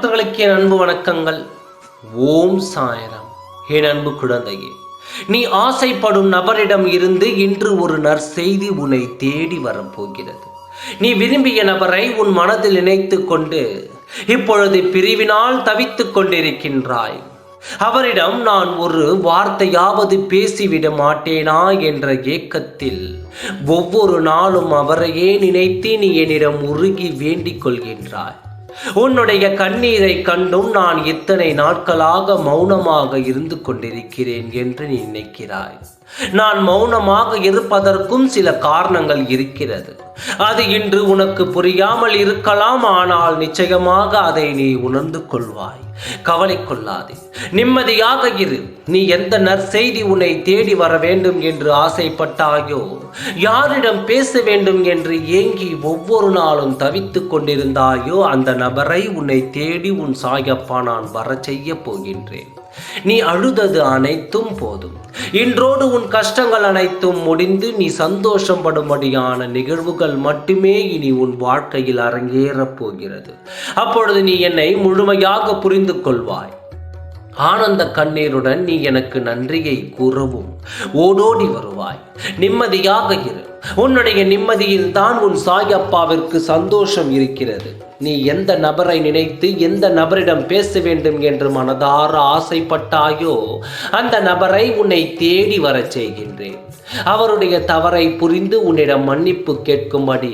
பக்தர்களுக்கு என் அன்பு வணக்கங்கள். ஓம் சாய்ராம். என் அன்பு குழந்தையே, நீ ஆசைப்படும் நபரிடம் இருந்து இன்று ஒரு நற்செய்தி உன்னை தேடி வரப்போகிறது. நீ விரும்பிய நபரை உன் மனதில் நினைத்து கொண்டு இப்பொழுது பிரிவினால் தவித்துக் கொண்டிருக்கின்றாய். அவரிடம் நான் ஒரு வார்த்தையாவது பேசிவிட மாட்டேனா என்ற ஏக்கத்தில் ஒவ்வொரு நாளும் அவரையே நினைத்து நீ என்னிடம் உருகி வேண்டிக் கொள்கின்றாய். உன்னுடைய கண்ணீரை கண்டும் நான் இத்தனை நாட்களாக மௌனமாக இருந்து கொண்டிருக்கிறேன் என்று நீ நினைக்கிறாய். நான் மௌனமாக இருப்பதற்கும் சில காரணங்கள் இருக்கிறது. அது இன்று உனக்கு புரியாமல் இருக்கலாம், ஆனால் நிச்சயமாக அதை நீ உணர்ந்து கொள்வாய். கவலை கொள்ளாதே, நிம்மதியாக இரு. நீ எந்த நற்செய்தி உன்னை தேடி வர வேண்டும் என்று ஆசைப்பட்டாயோ, யாரிடம் பேச வேண்டும் என்று ஏங்கி ஒவ்வொரு நாளும் தவித்துக் கொண்டிருந்தாயோ, அந்த நபரை உன்னை தேடி உன் சாயப்பா நான் வர செய்ய போகின்றேன். நீ அழுதது அனைத்தும் போதும். இன்றோடு உன் கஷ்டங்கள் அனைத்தும் முடிந்து நீ சந்தோஷம் படும்படியான நிகழ்வுகள் மட்டுமே இனி உன் வாழ்க்கையில் அரங்கேறப் போகிறது. அப்பொழுது நீ என்னை முழுமையாக புரிந்து கொள்வாய். ஆனந்த கண்ணீருடன் நீ எனக்கு நன்றியை கூறவும் ஓடோடி வருவாய். நிம்மதியாக இரு. உன்னுடைய நிம்மதியில் தான் உன் சாயப்பாவிற்கு சந்தோஷம் இருக்கிறது. நீ எந்த நபரை நினைத்து எந்த நபரிடம் பேச வேண்டும் என்று மனதார ஆசைப்பட்டாயோ, அந்த நபரை உன்னை தேடி வரச் செய்கின்றேன். அவருடைய தவறை புரிந்து உன்னிடம் மன்னிப்பு கேட்கும்படி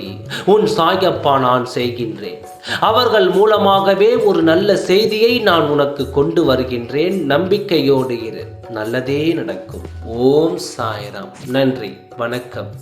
உன் சாயப்பா நான் செய்கின்றேன். அவர்கள் மூலமாகவே ஒரு நல்ல செய்தியை நான் உனக்கு கொண்டு வருகின்றேன். நம்பிக்கையோடு இரு, நல்லதே நடக்கும். ஓம் சாய்ராம். நன்றி, வணக்கம்.